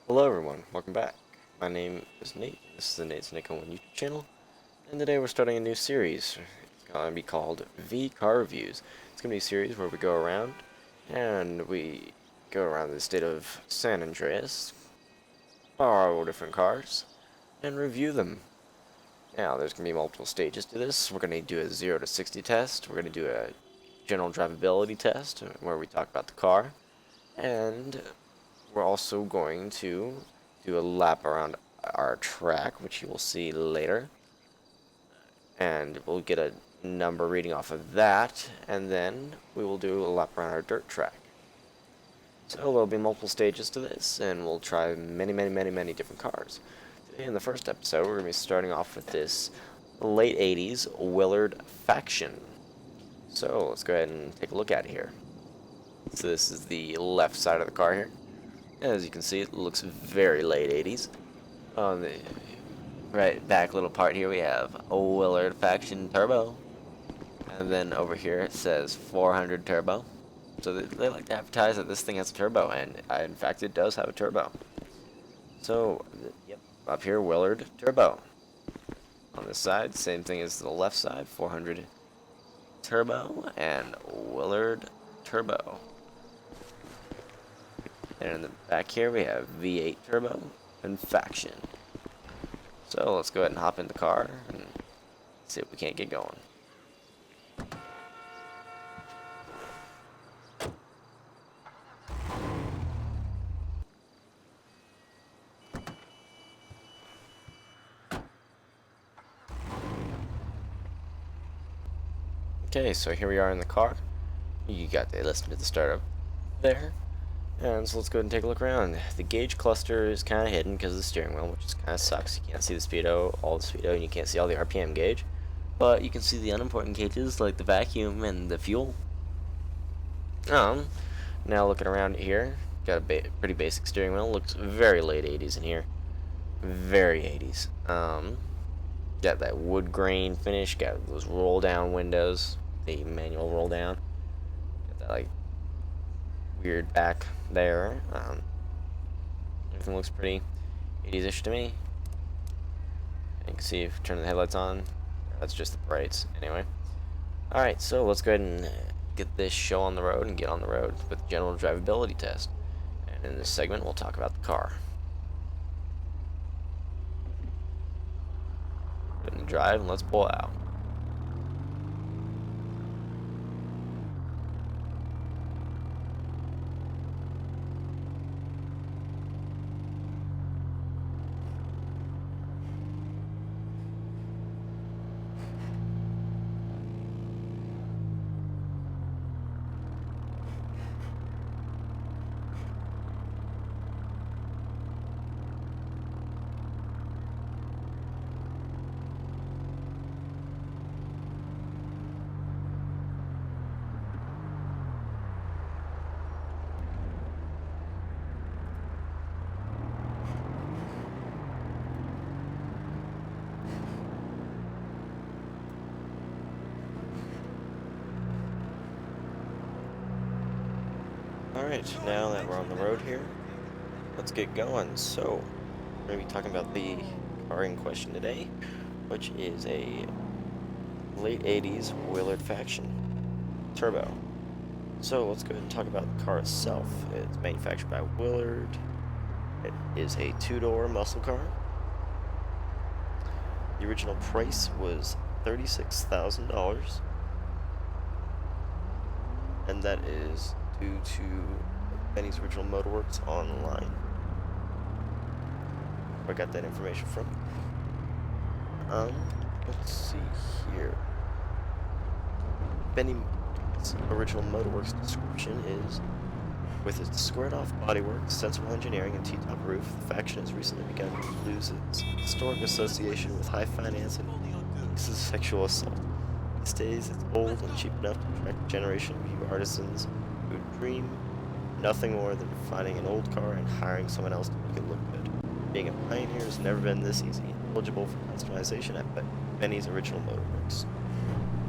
Hello everyone, welcome back. My name is Nate, this is the Nate's Nick on YouTube channel, and today we're starting a new series. It's going to be called V Car Reviews. It's going to be a series where we go around, and we go around the state of San Andreas, borrow different cars, and review them. Now, there's going to be multiple stages to this. We're going to do a 0 to 60 test, we're going to do a general drivability test, where we talk about the car, and we're also going to do a lap around our track, which you will see later. And we'll get a number reading off of that, and then we will do a lap around our dirt track. So there'll be multiple stages to this, and we'll try many different cars. Today in the first episode, we're going to be starting off with this late 80s Willard Faction. So let's go ahead and take a look at it here. So this is the left side of the car here. As you can see, it looks very late 80s. On the right back little part here, we have a Willard Faction Turbo. And then over here it says 400 Turbo. So they like to advertise that this thing has a turbo, and in fact it does have a turbo. So, yep, up here, Willard Turbo. On this side, same thing as the left side, 400 Turbo and Willard Turbo. And in the back here we have V8 Turbo and Faction. So let's go ahead and hop in the car and see if we can't get going. Okay, so here we are in the car. You got to listen to the startup there. And so let's go ahead and take a look around. The gauge cluster is kind of hidden because of the steering wheel, which kind of sucks. You can't see the speedo, all the speedo, and you can't see all the RPM gauge. But you can see the unimportant gauges like the vacuum and the fuel. Now looking around here, got a pretty basic steering wheel. Looks very late 80s in here. Very 80s. Got that wood grain finish, got those roll down windows, the manual roll down. Got that like weird back there. Everything looks pretty 80s-ish to me. You can see if you turn the headlights on, that's just the brights. Anyway, alright, so let's go ahead and get this show on the road and get on the road with the general drivability test. And in this segment, we'll talk about the car. Put in the drive and let's pull out. Alright, now that we're on the road here, let's get going. So, we're going to be talking about the car in question today, which is a late 80s Willard Faction Turbo. So, let's go ahead and talk about the car itself. It's manufactured by Willard. It is a two-door muscle car. The original price was $36,000, and that is due to Benny's Original Motorworks online. Where I got that information from. Let's see here. Benny's Original Motorworks description is: with its squared-off bodywork, sensible engineering, and T-top roof, the Faction has recently begun to lose its historic association with high finance and cases of sexual assault. These days, it's old and cheap enough to attract a generation of you artisans who dream nothing more than finding an old car and hiring someone else to make it look good. Being a pioneer has never been this easy. Eligible for customization at Benny's Original Motorworks.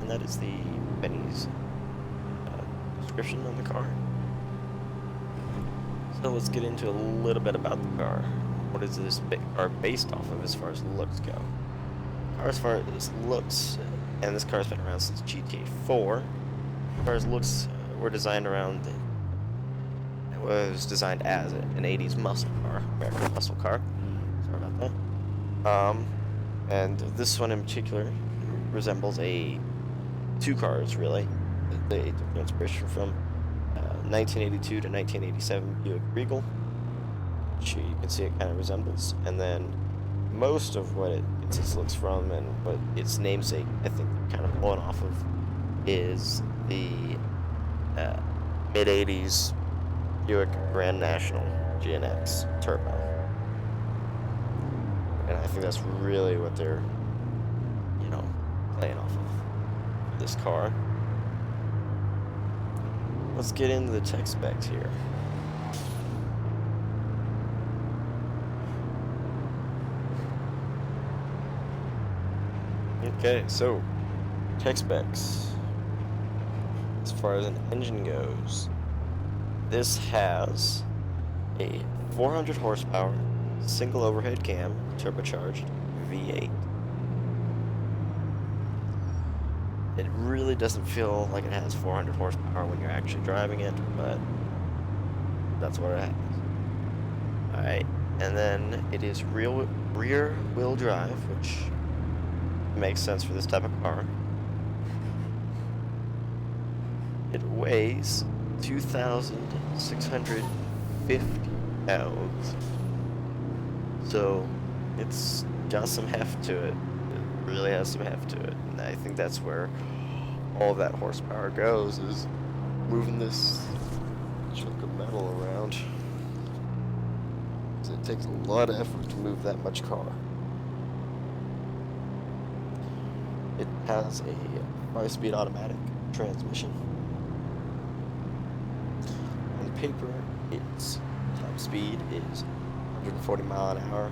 And that is the Benny's description on the car. So let's get into a little bit about the car. What is this car based off of as far as looks go? Car as far as looks, and this car's been around since GTA 4. As far as looks were designed around, it was designed as an 80s muscle car, American muscle car. Sorry about that. And this one in particular resembles two cars really. They took inspiration from 1982 to 1987 Buick Regal, which you can see it kind of resembles, and then most of what it gets its looks from and what its namesake I think kind of pulling off of is the mid 80s Buick Grand National GNX Turbo, and I think that's really what they're playing off of this car. Let's get into the tech specs here. Okay, so tech specs. As far as an engine goes, this has a 400 horsepower single overhead cam turbocharged V8. It really doesn't feel like it has 400 horsepower when you're actually driving it, but that's what it has. Alright, and then it is rear wheel drive, which makes sense for this type of car. It weighs 2,650 pounds, so it's got some heft to it. It really has some heft to it, and I think that's where all that horsepower goes, is moving this chunk of metal around. So it takes a lot of effort to move that much car. It has a 5-speed automatic transmission. On paper, its top speed is 140 mile an hour,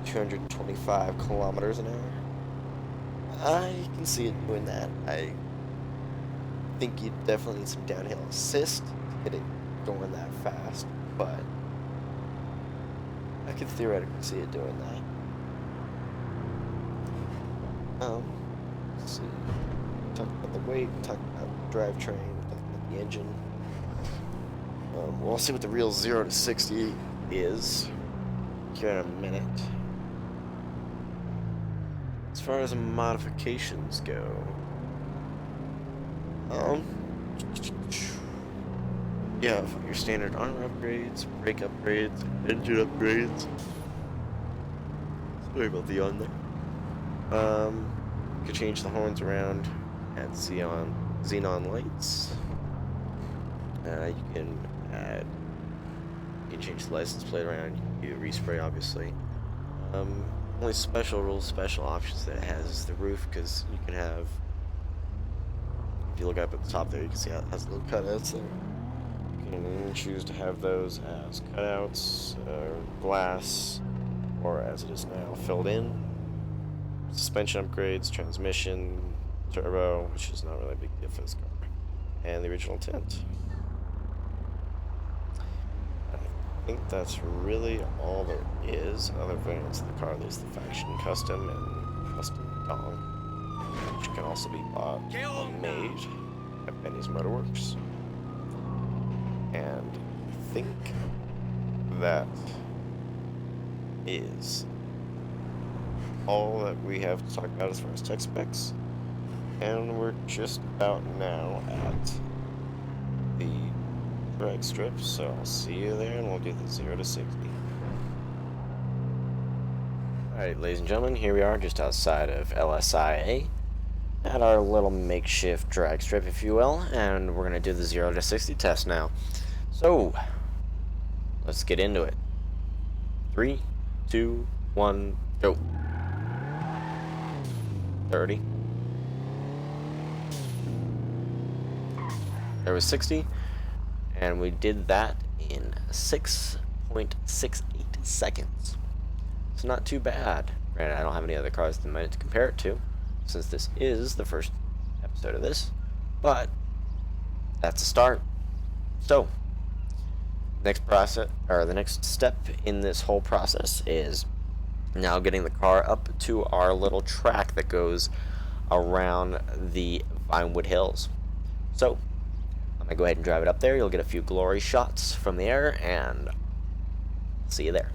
225 kilometers an hour. I can see it doing that. I think you definitely need some downhill assist to get it going that fast, but I could theoretically see it doing that. Let's see. Talk about the weight, talk about the drivetrain, talk about the engine. We'll see what the real 0 to 60 is here in a minute. As far as modifications go, you have your standard armor upgrades, brake upgrades, engine upgrades. Sorry about the on there. You can change the horns around, add xenon lights. You can change the license plate around. You can respray, obviously. Only special options that it has is the roof, because you can have, if you look up at the top there, you can see how it has little cutouts there. You can choose to have those as cutouts, glass, or as it is now, filled in. Suspension upgrades, transmission, turbo, which is not really a big deal for this car, and the original tint. I think that's really all there is. Other variants of the car, there's the Faction Custom and Custom Dong, which can also be bought and made at Benny's Motorworks. And I think that is all that we have to talk about as far as tech specs. And we're just about now at the drag strip, so I'll see you there, and we'll do the 0 to 60. Alright, ladies and gentlemen, here we are just outside of LSIA at our little makeshift drag strip, if you will, and we're going to do the 0 to 60 test now. So, let's get into it. 3, 2, 1, go. 30. There was 60, and we did that in 6.68 seconds. It's not too bad. Granted, I don't have any other cars at the minute to compare it to, since this is the first episode of this, but that's a start. So, The next step in this whole process is now getting the car up to our little track that goes around the Vinewood Hills. So, I'm going to go ahead and drive it up there. You'll get a few glory shots from the air, and see you there.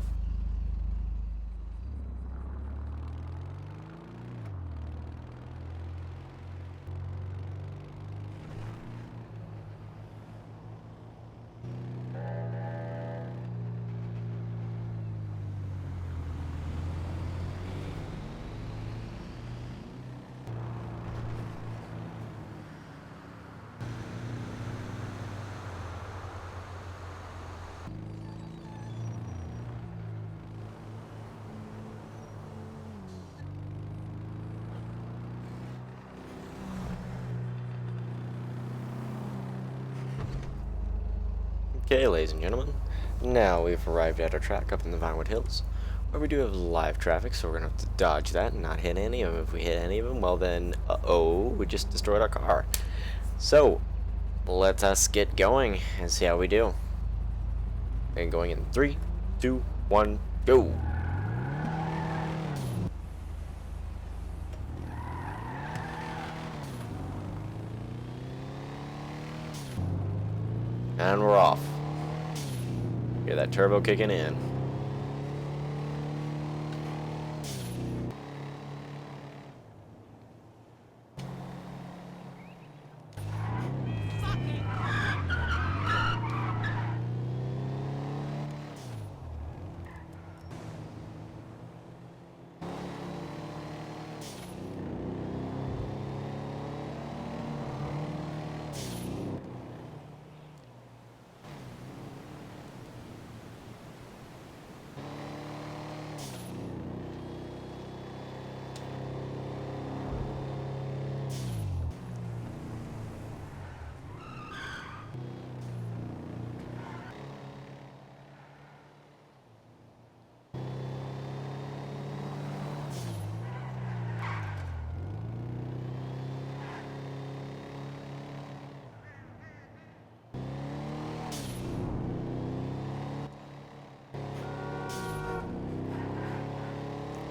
Okay, ladies and gentlemen, now we've arrived at our track up in the Vinewood Hills, where we do have live traffic, so we're going to have to dodge that and not hit any of them. If we hit any of them, well then, we just destroyed our car. So, let us get going and see how we do. And going in 3, 2, 1, go! And we're off. Hear that turbo kicking in.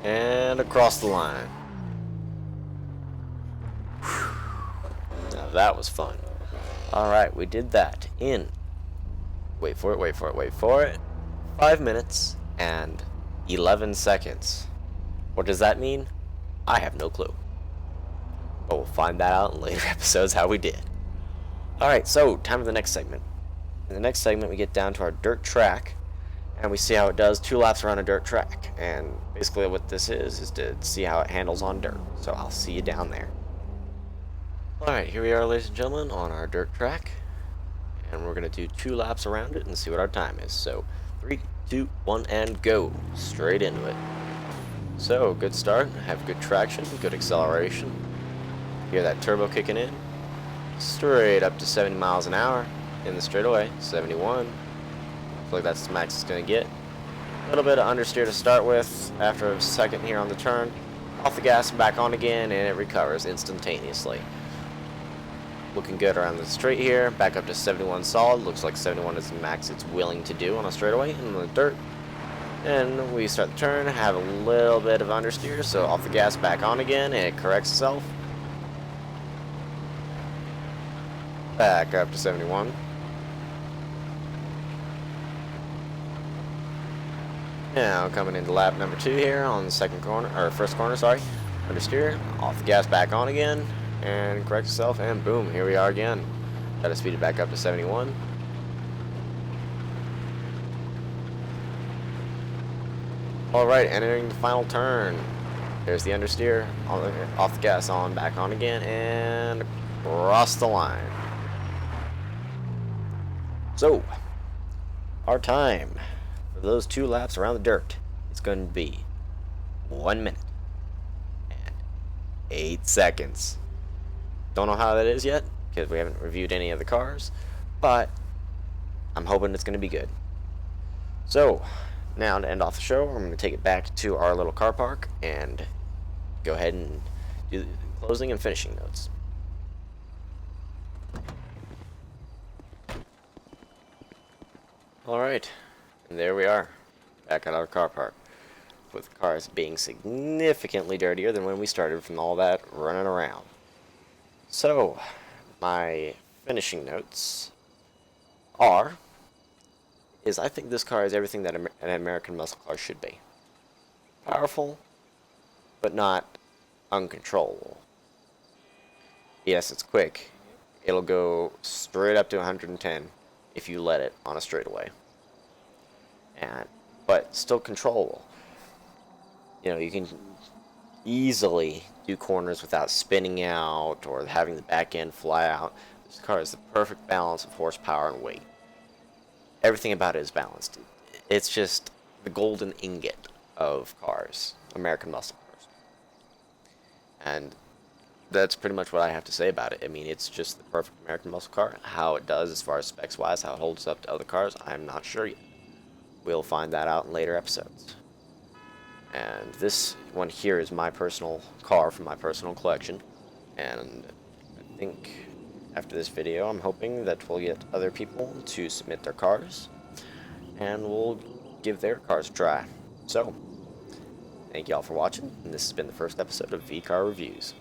And across the line. Now that was fun. Alright, we did that in, wait for it, 5 minutes and 11 seconds. What does that mean? I have no clue. But we'll find that out in later episodes how we did. Alright, so time for the next segment. In the next segment we get down to our dirt track, and we see how it does 2 laps around a dirt track. And basically what this is to see how it handles on dirt. So I'll see you down there. Alright, here we are, ladies and gentlemen, on our dirt track. And we're going to do 2 laps around it and see what our time is. So 3, 2, 1, and go. Straight into it. So, good start. Have good traction, good acceleration. Hear that turbo kicking in. Straight up to 70 miles an hour in the straightaway. 71. Looks like that's the max it's going to get. A little bit of understeer to start with after a second here on the turn. Off the gas and back on again, and it recovers instantaneously. Looking good around the straight here. Back up to 71 solid. Looks like 71 is the max it's willing to do on a straightaway and on the dirt. And we start the turn, have a little bit of understeer, so off the gas, back on again, and it corrects itself. Back up to 71. Now coming into lap number 2 here on the first corner, sorry. Understeer, off the gas, back on again, and corrects itself, and boom, here we are again. Got to speed it back up to 71. Alright, entering the final turn. There's the understeer, off the gas, on, back on again, and across the line. So, our time for those 2 laps around the dirt is going to be 1 minute and 8 seconds. Don't know how that is yet, because we haven't reviewed any of the cars, but I'm hoping it's going to be good. So, now to end off the show, I'm going to take it back to our little car park and go ahead and do the closing and finishing notes. Alright, and there we are, back at our car park, with cars being significantly dirtier than when we started from all that running around. So, my finishing notes are, I think this car is everything that an American muscle car should be. Powerful, but not uncontrollable. Yes, it's quick. It'll go straight up to 110 if you let it on a straightaway. But still controllable. You can easily do corners without spinning out or having the back end fly out. This car is the perfect balance of horsepower and weight. Everything about it is balanced. It's just the golden ingot of cars, American muscle cars. And that's pretty much what I have to say about it. I mean, it's just the perfect American muscle car. How it does as far as specs wise, how it holds up to other cars, I'm not sure yet. We'll find that out in later episodes. And this one here is my personal car from my personal collection. And I think after this video, I'm hoping that we'll get other people to submit their cars. And we'll give their cars a try. So, thank y'all for watching. And this has been the first episode of V-Car Reviews.